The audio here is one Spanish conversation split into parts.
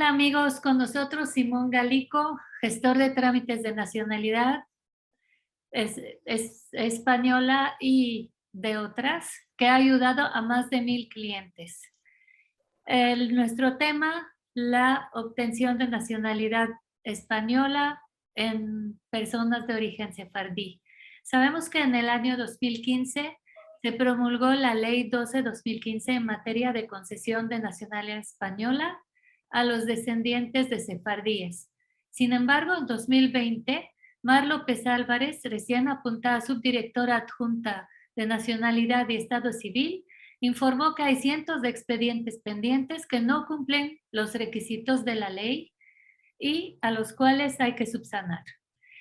Hola amigos, con nosotros Simón Galico, gestor de trámites de nacionalidad, es española y de otras, que ha ayudado a más de 1000 clientes. Nuestro tema, la obtención de nacionalidad española en personas de origen sefardí. Sabemos que en el año 2015 se promulgó la Ley 12-2015 en materia de concesión de nacionalidad española a los descendientes de sefardíes. Sin embargo, en 2020, Mar López Álvarez, recién apuntada subdirectora adjunta de Nacionalidad y Estado Civil, informó que hay cientos de expedientes pendientes que no cumplen los requisitos de la ley y a los cuales hay que subsanar.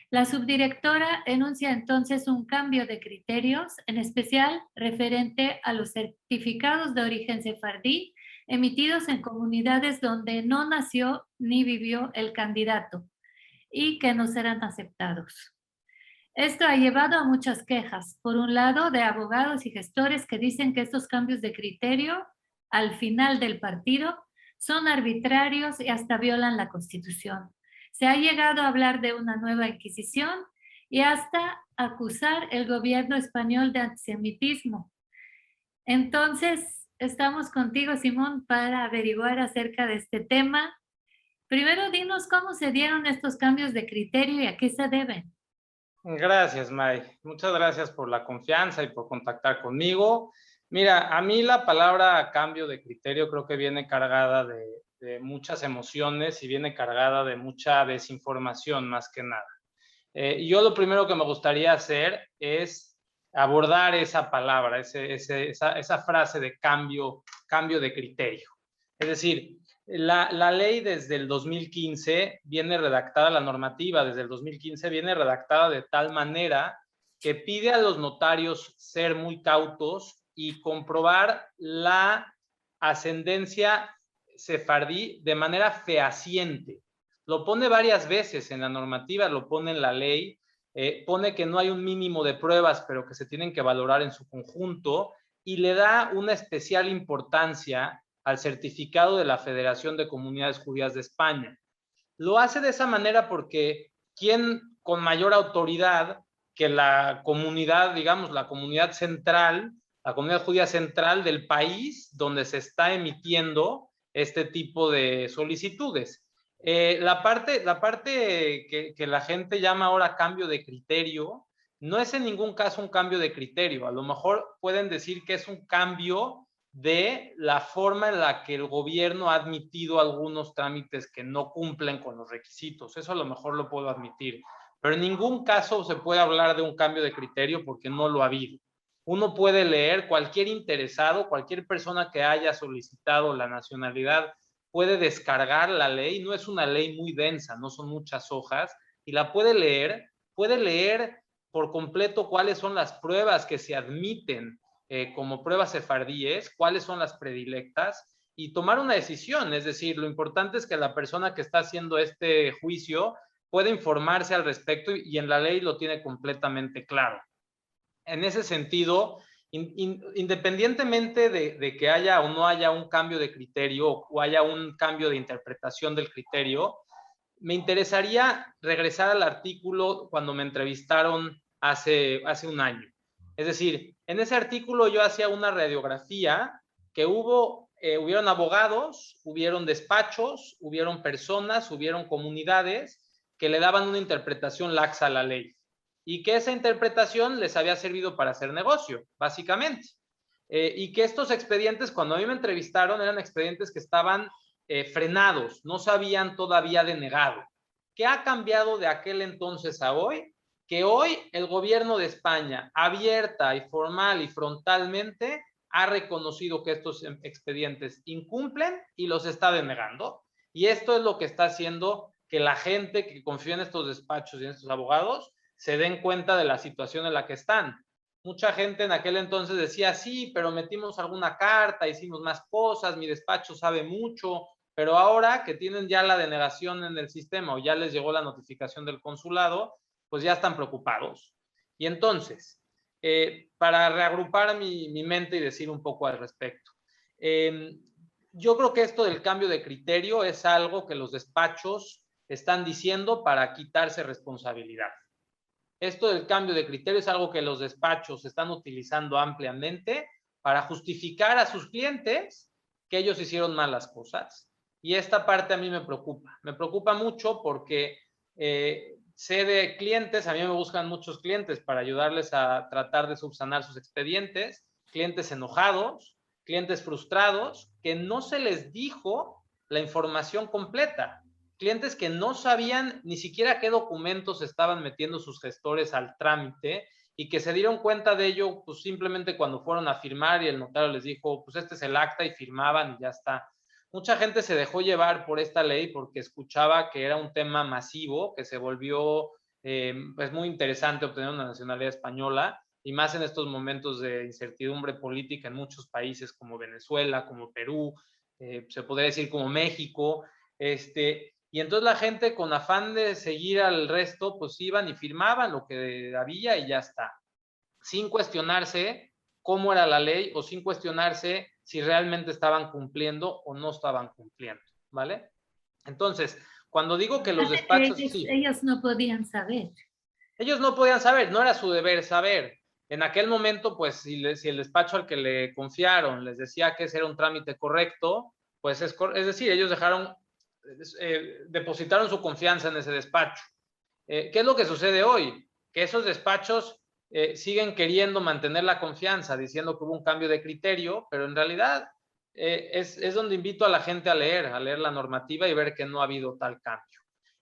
La subdirectora enuncia entonces un cambio de criterios, en especial referente a los certificados de origen sefardí emitidos en comunidades donde no nació ni vivió el candidato y que no serán aceptados. Esto ha llevado a muchas quejas, por un lado de abogados y gestores que dicen que estos cambios de criterio al final del partido son arbitrarios y hasta violan la Constitución. Se ha llegado a hablar de una nueva Inquisición y hasta acusar el gobierno español de antisemitismo. Entonces, estamos contigo, Simón, para averiguar acerca de este tema. Primero, dinos cómo se dieron estos cambios de criterio y a qué se deben. Gracias, May. Muchas gracias por la confianza y por contactar conmigo. Mira, a mí la palabra cambio de criterio creo que viene cargada de muchas emociones y viene cargada de mucha desinformación más que nada. Yo lo primero que me gustaría hacer es abordar esa palabra, esa frase de cambio de criterio. Es decir, la ley desde el 2015 viene redactada, la normativa desde el 2015 viene redactada de tal manera que pide a los notarios ser muy cautos y comprobar la ascendencia sefardí de manera fehaciente. Lo pone varias veces en la normativa, lo pone en la ley, pone que no hay un mínimo de pruebas, pero que se tienen que valorar en su conjunto, y le da una especial importancia al certificado de la Federación de Comunidades Judías de España. Lo hace de esa manera porque ¿quién con mayor autoridad que la comunidad, digamos, la comunidad central, la comunidad judía central del país donde se está emitiendo este tipo de solicitudes? La parte que la gente llama ahora cambio de criterio, no es en ningún caso un cambio de criterio. A lo mejor pueden decir que es un cambio de la forma en la que el gobierno ha admitido algunos trámites que no cumplen con los requisitos. Eso a lo mejor lo puedo admitir, pero en ningún caso se puede hablar de un cambio de criterio porque no lo ha habido. Uno puede leer, cualquier interesado, cualquier persona que haya solicitado la nacionalidad puede descargar la ley. No es una ley muy densa, no son muchas hojas, y la puede leer por completo cuáles son las pruebas que se admiten como pruebas sefardíes, cuáles son las predilectas, y tomar una decisión. Es decir, lo importante es que la persona que está haciendo este juicio pueda informarse al respecto, y en la ley lo tiene completamente claro. En ese sentido, independientemente de que haya o no haya un cambio de criterio o haya un cambio de interpretación del criterio, me interesaría regresar al artículo cuando me entrevistaron hace un año. Es decir, en ese artículo yo hacía una radiografía que hubieron abogados, hubieron despachos, hubieron personas, hubieron comunidades que le daban una interpretación laxa a la ley y que esa interpretación les había servido para hacer negocio, básicamente. Y que estos expedientes, cuando a mí me entrevistaron, eran expedientes que estaban frenados, no se habían todavía denegado. ¿Qué ha cambiado de aquel entonces a hoy? Que hoy el gobierno de España, abierta y formal y frontalmente, ha reconocido que estos expedientes incumplen y los está denegando. Y esto es lo que está haciendo que la gente que confía en estos despachos y en estos abogados se den cuenta de la situación en la que están. Mucha gente en aquel entonces decía, sí, pero metimos alguna carta, hicimos más cosas, mi despacho sabe mucho, pero ahora que tienen ya la denegación en el sistema o ya les llegó la notificación del consulado, pues ya están preocupados. Y entonces, para reagrupar mi mente y decir un poco al respecto, yo creo que esto del cambio de criterio es algo que los despachos están diciendo para quitarse responsabilidad. Esto del cambio de criterio es algo que los despachos están utilizando ampliamente para justificar a sus clientes que ellos hicieron malas cosas. Y esta parte a mí me preocupa mucho porque sé de clientes, a mí me buscan muchos clientes para ayudarles a tratar de subsanar sus expedientes, clientes enojados, clientes frustrados, que no se les dijo la información completa, clientes que no sabían ni siquiera qué documentos estaban metiendo sus gestores al trámite y que se dieron cuenta de ello pues simplemente cuando fueron a firmar y el notario les dijo, pues este es el acta y firmaban y ya está. Mucha gente se dejó llevar por esta ley porque escuchaba que era un tema masivo, que se volvió pues muy interesante obtener una nacionalidad española y más en estos momentos de incertidumbre política en muchos países como Venezuela, como Perú, se podría decir como México, y entonces la gente con afán de seguir al resto, pues iban y firmaban lo que había y ya está, sin cuestionarse cómo era la ley o sin cuestionarse si realmente estaban cumpliendo o no estaban cumpliendo, ¿vale? Entonces, cuando digo que los despachos, ellos no podían saber. Ellos no podían saber, no era su deber saber. En aquel momento, pues, si el despacho al que le confiaron les decía que ese era un trámite correcto, pues es decir, ellos depositaron su confianza en ese despacho. ¿Qué es lo que sucede hoy? Que esos despachos siguen queriendo mantener la confianza, diciendo que hubo un cambio de criterio, pero en realidad es donde invito a la gente a leer la normativa y ver que no ha habido tal cambio.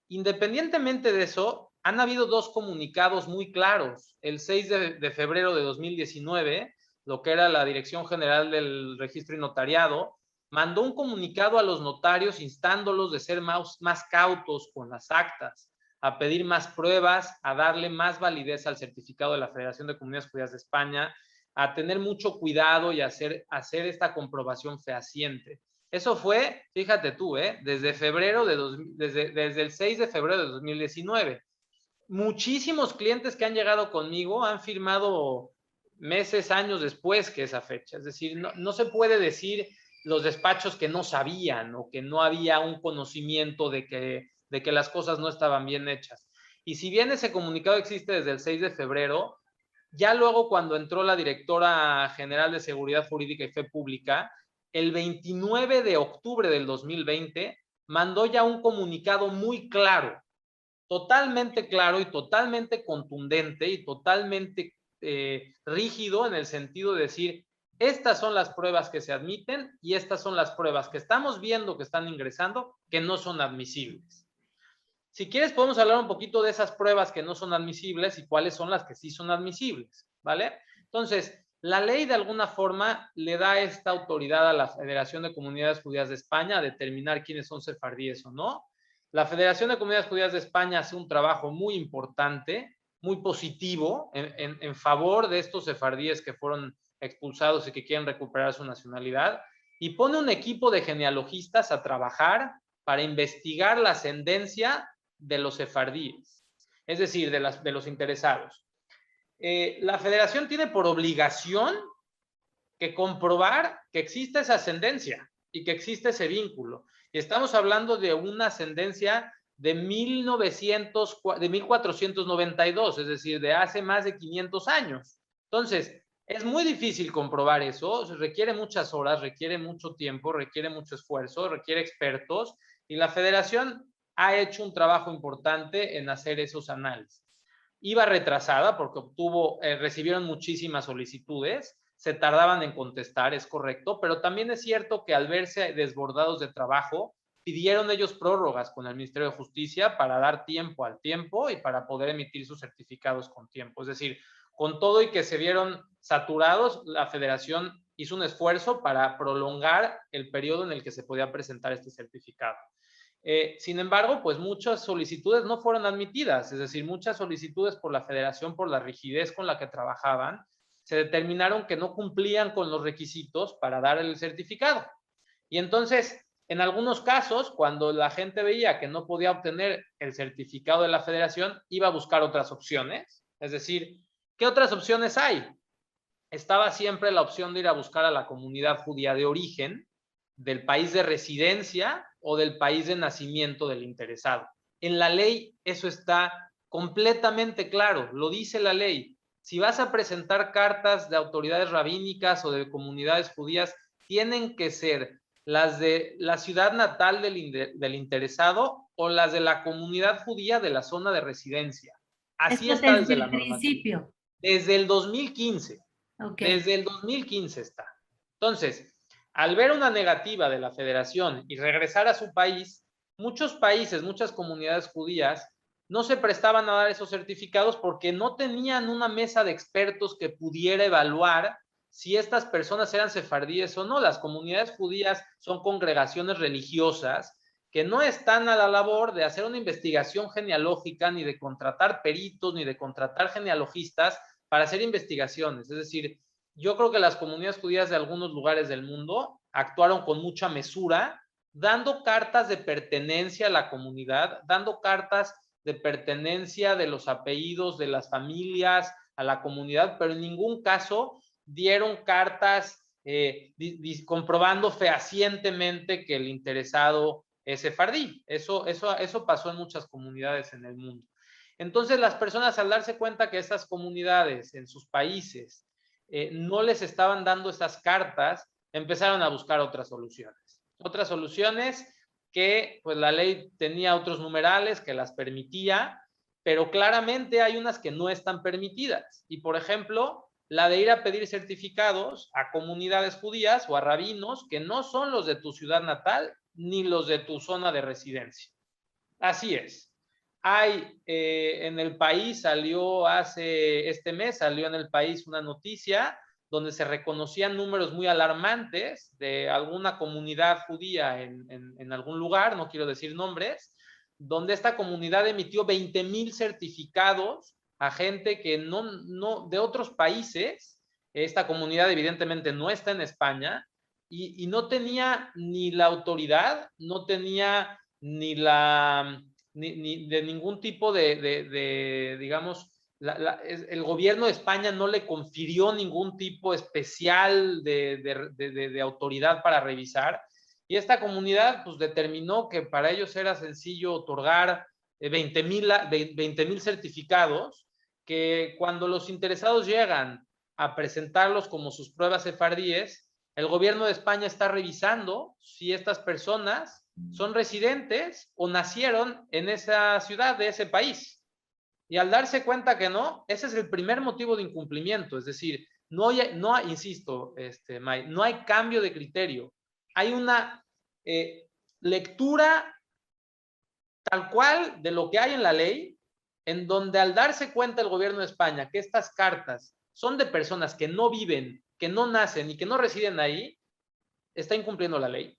Independientemente de eso, han habido dos comunicados muy claros. El 6 de febrero de 2019, lo que era la Dirección General del Registro y Notariado, mandó un comunicado a los notarios instándolos de ser más cautos con las actas, a pedir más pruebas, a darle más validez al certificado de la Federación de Comunidades Judías de España, a tener mucho cuidado y hacer esta comprobación fehaciente. Eso fue, fíjate tú, desde el 6 de febrero de 2019. Muchísimos clientes que han llegado conmigo han firmado meses, años después que esa fecha. Es decir, no se puede decir los despachos que no sabían o que no había un conocimiento de que las cosas no estaban bien hechas. Y si bien ese comunicado existe desde el 6 de febrero, ya luego cuando entró la directora general de Seguridad Jurídica y Fe Pública, el 29 de octubre del 2020, mandó ya un comunicado muy claro, totalmente claro y totalmente contundente y totalmente rígido en el sentido de decir, estas son las pruebas que se admiten y estas son las pruebas que estamos viendo que están ingresando que no son admisibles. Si quieres podemos hablar un poquito de esas pruebas que no son admisibles y cuáles son las que sí son admisibles, ¿vale? Entonces, la ley de alguna forma le da esta autoridad a la Federación de Comunidades Judías de España a determinar quiénes son sefardíes o no. La Federación de Comunidades Judías de España hace un trabajo muy importante, muy positivo en favor de estos sefardíes que fueron expulsados y que quieren recuperar su nacionalidad y pone un equipo de genealogistas a trabajar para investigar la ascendencia de los sefardíes, es decir, de los interesados. La federación tiene por obligación que comprobar que existe esa ascendencia y que existe ese vínculo. Y estamos hablando de una ascendencia de 1492, es decir, de hace más de 500 años. Entonces, es muy difícil comprobar eso, requiere muchas horas, requiere mucho tiempo, requiere mucho esfuerzo, requiere expertos, y la federación ha hecho un trabajo importante en hacer esos análisis. Iba retrasada porque recibieron muchísimas solicitudes, se tardaban en contestar, es correcto, pero también es cierto que al verse desbordados de trabajo, pidieron ellos prórrogas con el Ministerio de Justicia para dar tiempo al tiempo y para poder emitir sus certificados con tiempo. Es decir, con todo y que se vieron saturados, la federación hizo un esfuerzo para prolongar el periodo en el que se podía presentar este certificado. Sin embargo, pues muchas solicitudes no fueron admitidas, es decir, muchas solicitudes por la federación, por la rigidez con la que trabajaban, se determinaron que no cumplían con los requisitos para dar el certificado. Y entonces, en algunos casos, cuando la gente veía que no podía obtener el certificado de la federación, iba a buscar otras opciones. Es decir, ¿qué otras opciones hay? Estaba siempre la opción de ir a buscar a la comunidad judía de origen, del país de residencia o del país de nacimiento del interesado. En la ley eso está completamente claro, lo dice la ley. Si vas a presentar cartas de autoridades rabínicas o de comunidades judías, tienen que ser las de la ciudad natal del interesado o las de la comunidad judía de la zona de residencia. Así Esto está desde desde la el normativa. principio. Desde el 2015. Ok. Desde el 2015 está. Entonces, al ver una negativa de la federación y regresar a su país, muchos países, muchas comunidades judías no se prestaban a dar esos certificados porque no tenían una mesa de expertos que pudiera evaluar si estas personas eran sefardíes o no. Las comunidades judías son congregaciones religiosas que no están a la labor de hacer una investigación genealógica, ni de contratar peritos, ni de contratar genealogistas para hacer investigaciones. Es decir, yo creo que las comunidades judías de algunos lugares del mundo actuaron con mucha mesura, dando cartas de pertenencia a la comunidad, dando cartas de pertenencia de los apellidos de las familias a la comunidad, pero en ningún caso dieron cartas comprobando fehacientemente que el interesado es sefardí. Eso pasó en muchas comunidades en el mundo. Entonces las personas, al darse cuenta que esas comunidades en sus países no les estaban dando esas cartas, empezaron a buscar otras soluciones. Otras soluciones que pues la ley tenía otros numerales que las permitía, pero claramente hay unas que no están permitidas. Y por ejemplo, la de ir a pedir certificados a comunidades judías o a rabinos que no son los de tu ciudad natal ni los de tu zona de residencia. Así es. Hay en el país, este mes salió en el país una noticia donde se reconocían números muy alarmantes de alguna comunidad judía en algún lugar, no quiero decir nombres, donde esta comunidad emitió 20,000 certificados a gente que no de otros países. Esta comunidad evidentemente no está en España y no tenía ni la autoridad, no tenía ni de ningún tipo digamos, el gobierno de España no le confirió ningún tipo especial de autoridad para revisar. Y esta comunidad pues determinó que para ellos era sencillo otorgar 20,000 certificados, que cuando los interesados llegan a presentarlos como sus pruebas sefardíes, el gobierno de España está revisando si estas personas son residentes o nacieron en esa ciudad de ese país. Y al darse cuenta que no, ese es el primer motivo de incumplimiento. Es decir, insisto, May, no hay cambio de criterio. Hay una lectura tal cual de lo que hay en la ley, en donde al darse cuenta el gobierno de España que estas cartas son de personas que no viven, que no nacen y que no residen ahí, está incumpliendo la ley.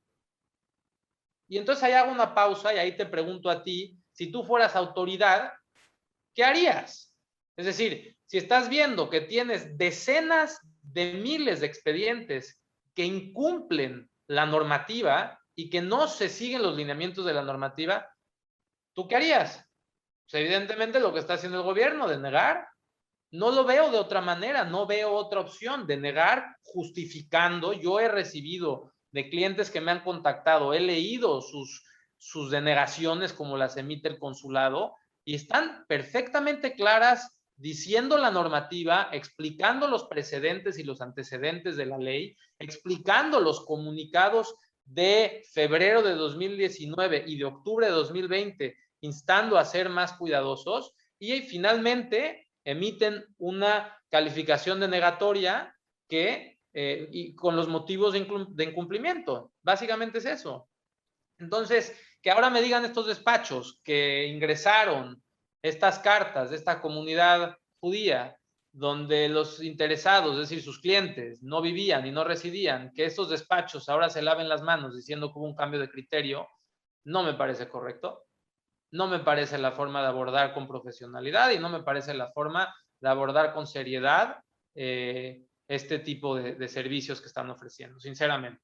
Y entonces ahí hago una pausa y ahí te pregunto a ti, si tú fueras autoridad, ¿qué harías? Es decir, si estás viendo que tienes decenas de miles de expedientes que incumplen la normativa y que no se siguen los lineamientos de la normativa, ¿tú qué harías? Pues evidentemente lo que está haciendo el gobierno, de negar. No lo veo de otra manera, no veo otra opción de negar justificando. Yo he recibido de clientes que me han contactado, he leído sus denegaciones como las emite el consulado y están perfectamente claras diciendo la normativa, explicando los precedentes y los antecedentes de la ley, explicando los comunicados de febrero de 2019 y de octubre de 2020, instando a ser más cuidadosos y finalmente emiten una calificación denegatoria y con los motivos de incumplimiento. Básicamente es eso. Entonces, que ahora me digan estos despachos que ingresaron estas cartas de esta comunidad judía, donde los interesados, es decir, sus clientes, no vivían y no residían, que estos despachos ahora se laven las manos diciendo que hubo un cambio de criterio, no me parece correcto. No me parece la forma de abordar con profesionalidad y no me parece la forma de abordar con seriedad este tipo de servicios que están ofreciendo, sinceramente.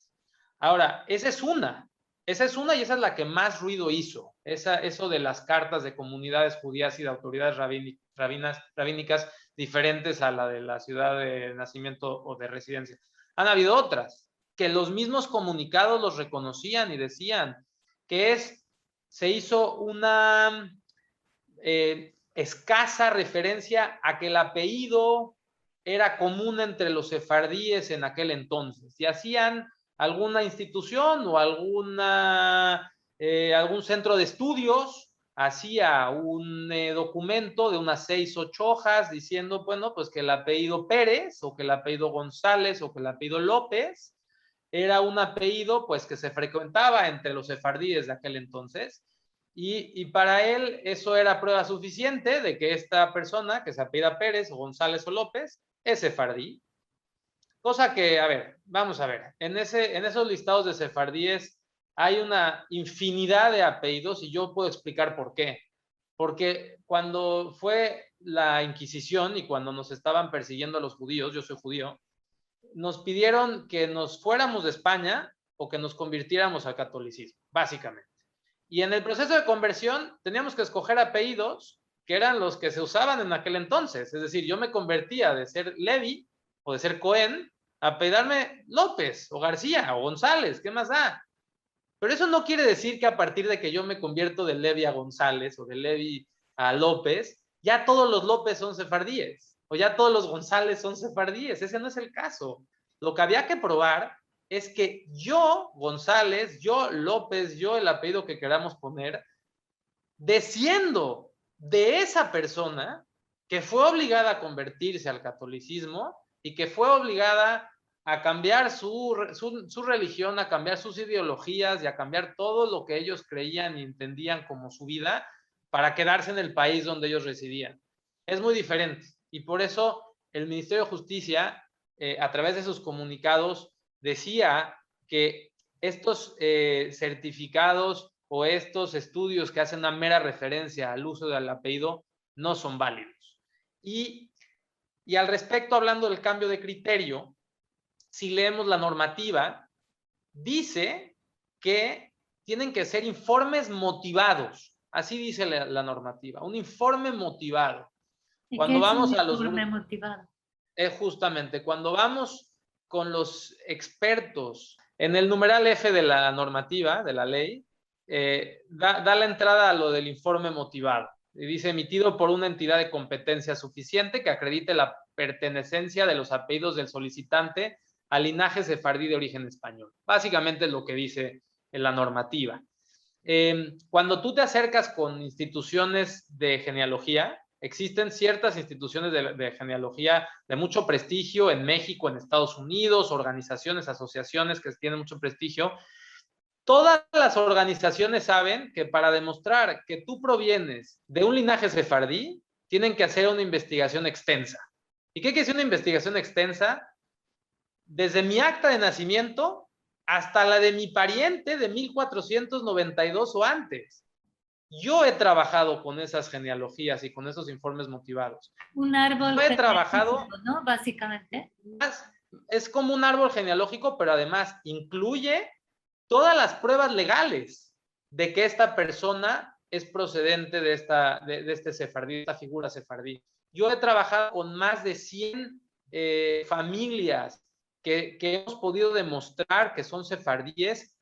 Ahora, esa es una y esa es la que más ruido hizo, eso de las cartas de comunidades judías y de autoridades rabínicas diferentes a la de la ciudad de nacimiento o de residencia. Han habido otras. que los mismos comunicados los reconocían y decían, que se hizo una escasa referencia a que el apellido era común entre los sefardíes en aquel entonces. Y hacían alguna institución o algún centro de estudios, hacía un documento de unas 6 o 8 hojas diciendo, bueno, pues que el apellido Pérez o que el apellido González o que el apellido López era un apellido pues que se frecuentaba entre los sefardíes de aquel entonces. Y para él eso era prueba suficiente de que esta persona, que se apellida Pérez o González o López, es sefardí. Cosa que, a ver, vamos a ver, en esos listados de sefardíes hay una infinidad de apellidos y yo puedo explicar por qué. Porque cuando fue la Inquisición y cuando nos estaban persiguiendo a los judíos, yo soy judío, nos pidieron que nos fuéramos de España o que nos convirtiéramos al catolicismo, básicamente. Y en el proceso de conversión teníamos que escoger apellidos que eran los que se usaban en aquel entonces. Es decir, yo me convertía de ser Levi o de ser Cohen a apellidarme López o García o González, ¿qué más da? Pero eso no quiere decir que a partir de que yo me convierto de Levi a González o de Levi a López, ya todos los López son sefardíes o ya todos los González son sefardíes. Ese no es el caso. Lo que había que probar es que yo, González, yo, López, yo, el apellido que queramos poner, desciendo de esa persona que fue obligada a convertirse al catolicismo y que fue obligada a cambiar su religión, a cambiar sus ideologías y a cambiar todo lo que ellos creían y entendían como su vida para quedarse en el país donde ellos residían. Es muy diferente y por eso el Ministerio de Justicia, a través de sus comunicados, decía que estos certificados o estos estudios que hacen una mera referencia al uso del apellido no son válidos. Y al respecto, hablando del cambio de criterio, si leemos la normativa, dice que tienen que ser informes motivados. Así dice la normativa, un informe motivado. ¿Y cuando qué es vamos un a los informe motivado? justamente, cuando vamos con los expertos en el numeral F de la normativa, de la ley, da la entrada a lo del informe motivado. Y dice, emitido por una entidad de competencia suficiente que acredite la pertenecencia de los apellidos del solicitante al linaje sefardí de origen español. Básicamente es lo que dice en la normativa. Cuando tú te acercas con instituciones de genealogía, existen ciertas instituciones de genealogía de mucho prestigio en México, en Estados Unidos, organizaciones, asociaciones que tienen mucho prestigio. Todas las organizaciones saben que para demostrar que tú provienes de un linaje sefardí, tienen que hacer una investigación extensa. ¿Y qué quiere decir una investigación extensa? Desde mi acta de nacimiento hasta la de mi pariente de 1492 o antes. Yo he trabajado con esas genealogías y con esos informes motivados. Un árbol Yo he trabajado, ¿no? Básicamente. es como un árbol genealógico, pero además incluye todas las pruebas legales de que esta persona es procedente de este sefardí, de esta figura sefardí. Yo he trabajado con más de 100 familias que hemos podido demostrar que son sefardíes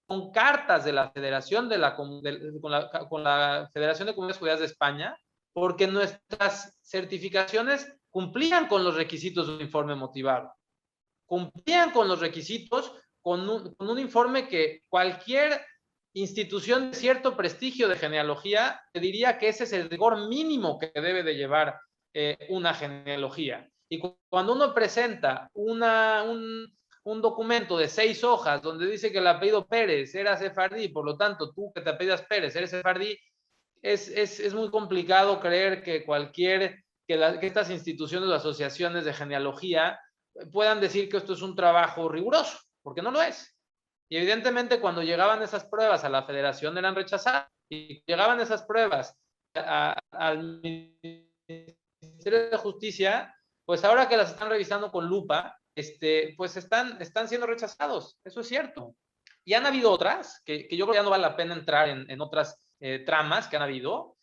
con cartas de la Federación con la Federación de Comunidades Judías de España, porque nuestras certificaciones cumplían con los requisitos de un informe motivado, cumplían con los requisitos con un informe que cualquier institución de cierto prestigio de genealogía te diría que ese es el rigor mínimo que debe de llevar una genealogía. Y cuando uno presenta un documento de 6 hojas donde dice que el apellido Pérez era sefardí, por lo tanto tú que te apellidas Pérez eres sefardí, es muy complicado creer que que estas instituciones o asociaciones de genealogía puedan decir que esto es un trabajo riguroso, porque no lo es. Y evidentemente cuando llegaban esas pruebas a la federación eran rechazadas, y llegaban esas pruebas al Ministerio de Justicia, pues ahora que las están revisando con lupa, pues están siendo rechazados, eso es cierto. Y han habido otras, que yo creo que ya no vale la pena entrar en otras tramas que han habido.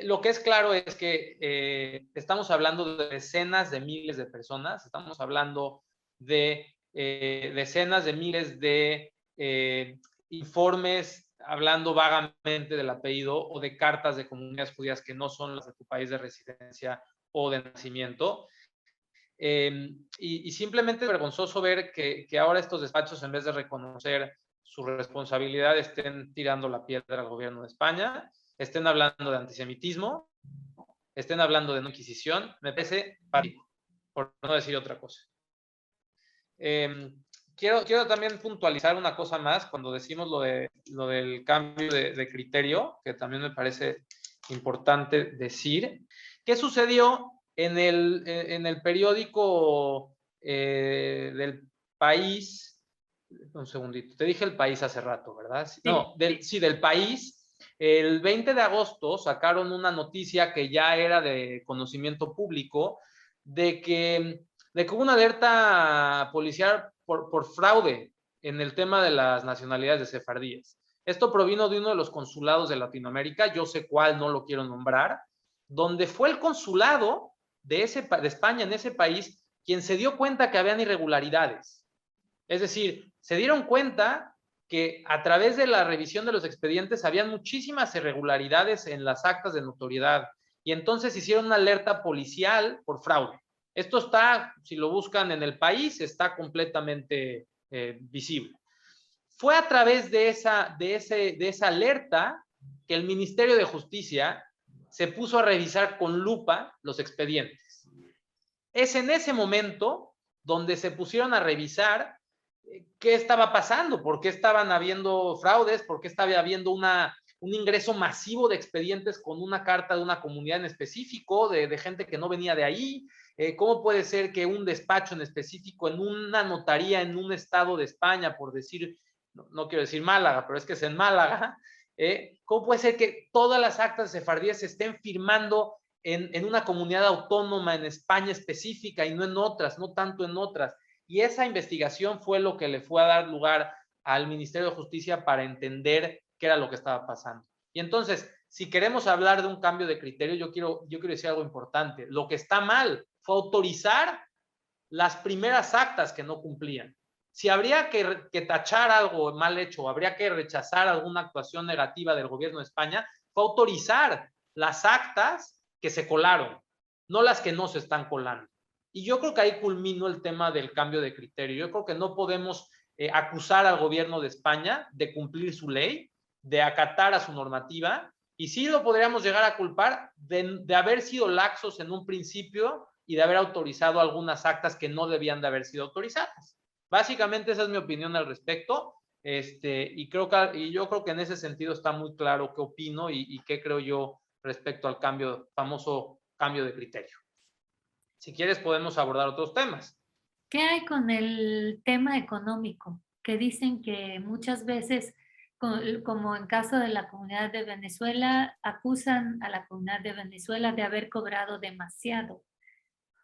Lo que es claro es que estamos hablando de decenas de miles de personas, estamos hablando de decenas de miles de informes hablando vagamente del apellido o de cartas de comunidades judías que no son las de tu país de residencia o de nacimiento. Y simplemente es vergonzoso ver que ahora estos despachos, en vez de reconocer su responsabilidad, estén tirando la piedra al gobierno de España, estén hablando de antisemitismo, estén hablando de no inquisición. Me parece pánico, por no decir otra cosa. Quiero también puntualizar una cosa más cuando decimos lo del cambio de criterio, que también me parece importante decir. ¿Qué sucedió en el periódico del País? Un segundito, te dije El País hace rato, ¿verdad? Sí. No, del País. El 20 de agosto sacaron una noticia que ya era de conocimiento público de que hubo una alerta policial por fraude en el tema de las nacionalidades de sefardíes. Esto provino de uno de los consulados de Latinoamérica, yo sé cuál, no lo quiero nombrar, donde fue el consulado de España en ese país quien se dio cuenta que habían irregularidades. Es decir, se dieron cuenta que a través de la revisión de los expedientes habían muchísimas irregularidades en las actas de notoriedad y entonces hicieron una alerta policial por fraude. Esto está, si lo buscan en El País, está completamente visible. Fue a través de esa alerta que el Ministerio de Justicia se puso a revisar con lupa los expedientes. Es en ese momento donde se pusieron a revisar qué estaba pasando, por qué estaban habiendo fraudes, por qué estaba habiendo un ingreso masivo de expedientes con una carta de una comunidad en específico, de gente que no venía de ahí. ¿Cómo puede ser que un despacho en específico, en una notaría en un estado de España, por decir, no quiero decir Málaga, pero es que es en Málaga, ¿cómo puede ser que todas las actas sefardíes se estén firmando en una comunidad autónoma en España específica y no en otras, no tanto en otras? Y esa investigación fue lo que le fue a dar lugar al Ministerio de Justicia para entender qué era lo que estaba pasando. Y entonces, si queremos hablar de un cambio de criterio, yo quiero decir algo importante. Lo que está mal fue autorizar las primeras actas que no cumplían. Si habría que tachar algo mal hecho, habría que rechazar alguna actuación negativa del gobierno de España, fue autorizar las actas que se colaron, no las que no se están colando. Y yo creo que ahí culminó el tema del cambio de criterio. Yo creo que no podemos acusar al gobierno de España de cumplir su ley, de acatar a su normativa, y sí lo podríamos llegar a culpar de haber sido laxos en un principio y de haber autorizado algunas actas que no debían de haber sido autorizadas. Básicamente esa es mi opinión al respecto, y yo creo que en ese sentido está muy claro qué opino y qué creo yo respecto al famoso cambio de criterio. Si quieres podemos abordar otros temas. ¿Qué hay con el tema económico? Que dicen que muchas veces, como en caso de la comunidad de Venezuela, acusan a la comunidad de Venezuela de haber cobrado demasiado,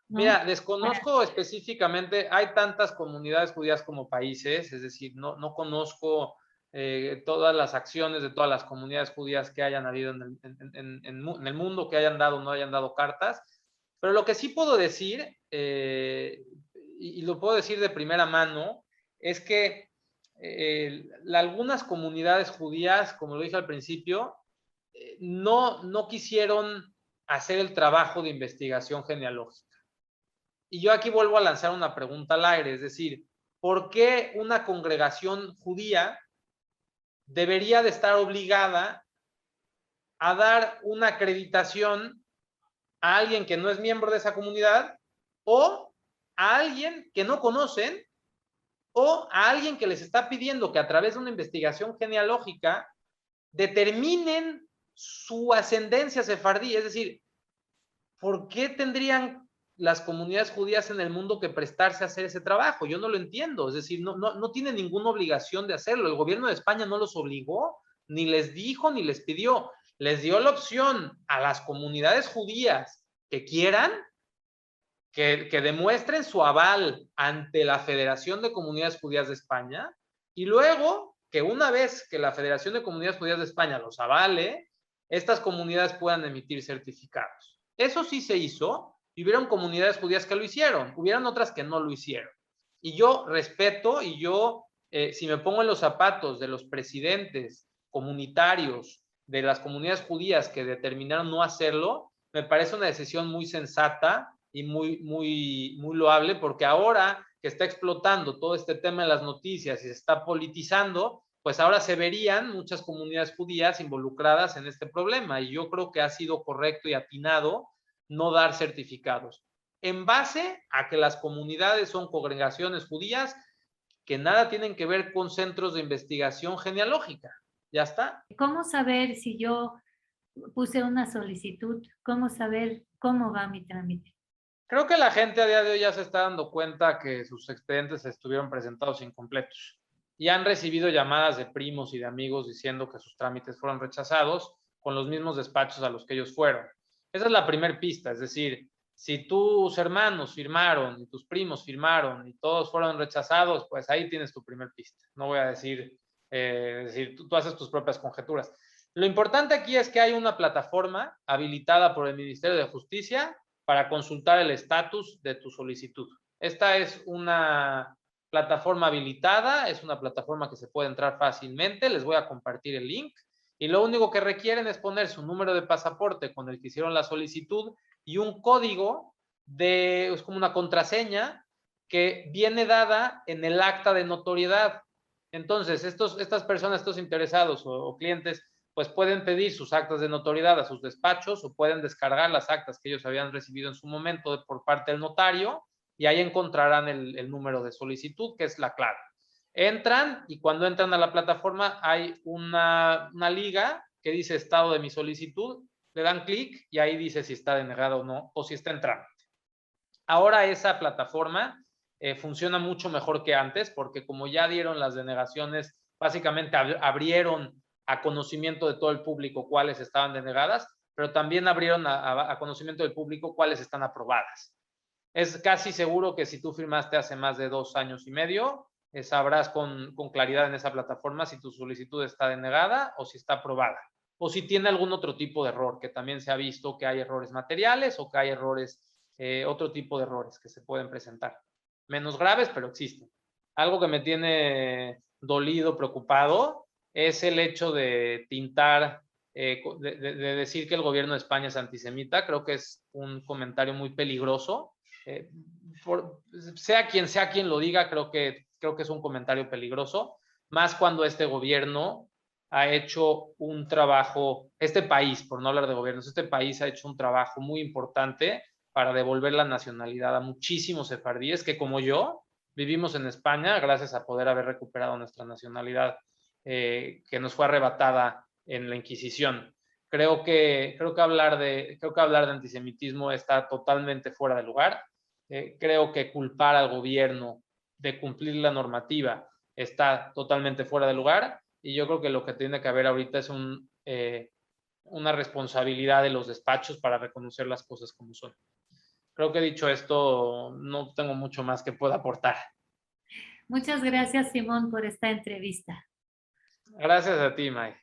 ¿no? Mira, desconozco específicamente, hay tantas comunidades judías como países, es decir, no conozco todas las acciones de todas las comunidades judías que hayan habido en el mundo, que hayan dado o no hayan dado cartas, pero lo que sí puedo decir, y lo puedo decir de primera mano, es que algunas comunidades judías, como lo dije al principio, no quisieron hacer el trabajo de investigación genealógica. Y yo aquí vuelvo a lanzar una pregunta al aire, es decir, ¿por qué una congregación judía debería de estar obligada a dar una acreditación a alguien que no es miembro de esa comunidad o a alguien que no conocen o a alguien que les está pidiendo que a través de una investigación genealógica determinen su ascendencia sefardí? Es decir, ¿por qué tendrían las comunidades judías en el mundo que prestarse a hacer ese trabajo? Yo no lo entiendo, es decir, no tienen ninguna obligación de hacerlo. El gobierno de España no los obligó, ni les dijo, ni les pidió. Les dio la opción a las comunidades judías que quieran que demuestren su aval ante la Federación de Comunidades Judías de España y luego que una vez que la Federación de Comunidades Judías de España los avale, estas comunidades puedan emitir certificados. Eso sí se hizo y hubieron comunidades judías que lo hicieron, hubieron otras que no lo hicieron. Y yo respeto y yo, si me pongo en los zapatos de los presidentes comunitarios de las comunidades judías que determinaron no hacerlo, me parece una decisión muy sensata y muy loable, porque ahora que está explotando todo este tema de las noticias y se está politizando, pues ahora se verían muchas comunidades judías involucradas en este problema, y yo creo que ha sido correcto y atinado no dar certificados, en base a que las comunidades son congregaciones judías que nada tienen que ver con centros de investigación genealógica. Ya está. ¿Cómo saber si yo puse una solicitud? ¿Cómo saber cómo va mi trámite? Creo que la gente a día de hoy ya se está dando cuenta que sus expedientes estuvieron presentados incompletos y han recibido llamadas de primos y de amigos diciendo que sus trámites fueron rechazados con los mismos despachos a los que ellos fueron. Esa es la primera pista, es decir, si tus hermanos firmaron y tus primos firmaron y todos fueron rechazados, pues ahí tienes tu primer pista. No voy a decir, tú haces tus propias conjeturas. Lo importante aquí es que hay una plataforma habilitada por el Ministerio de Justicia para consultar el estatus de tu solicitud. Esta es una plataforma habilitada, es una plataforma que se puede entrar fácilmente. Les voy a compartir el link. Y lo único que requieren es poner su número de pasaporte con el que hicieron la solicitud y un código es como una contraseña que viene dada en el acta de notoriedad. Entonces, estas personas, estos interesados o clientes, pues pueden pedir sus actas de notoriedad a sus despachos o pueden descargar las actas que ellos habían recibido en su momento por parte del notario, y ahí encontrarán el número de solicitud, que es la clave. Entran, y cuando entran a la plataforma hay una liga que dice estado de mi solicitud, le dan clic y ahí dice si está denegada o no, o si está en trámite. Ahora esa plataforma funciona mucho mejor que antes, porque como ya dieron las denegaciones, básicamente abrieron a conocimiento de todo el público cuáles estaban denegadas, pero también abrieron a conocimiento del público cuáles están aprobadas. Es casi seguro que si tú firmaste hace más de 2 años y medio, sabrás con claridad en esa plataforma si tu solicitud está denegada o si está aprobada, o si tiene algún otro tipo de error, que también se ha visto que hay errores materiales o que hay errores, otro tipo de errores que se pueden presentar. Menos graves, pero existen. Algo que me tiene dolido, preocupado, es el hecho de tintar, de decir que el gobierno de España es antisemita. Creo que es un comentario muy peligroso. Sea quien lo diga, creo que es un comentario peligroso, más cuando este gobierno ha hecho un trabajo, este país, por no hablar de gobiernos, este país ha hecho un trabajo muy importante para devolver la nacionalidad a muchísimos sefardíes que, como yo, vivimos en España gracias a poder haber recuperado nuestra nacionalidad, que nos fue arrebatada en la Inquisición. Creo que hablar de antisemitismo está totalmente fuera de lugar. Creo que culpar al gobierno de cumplir la normativa está totalmente fuera de lugar, y yo creo que lo que tiene que haber ahorita es una responsabilidad de los despachos para reconocer las cosas como son. Creo que dicho esto, no tengo mucho más que pueda aportar. Muchas gracias, Simón, por esta entrevista. Gracias a ti, May.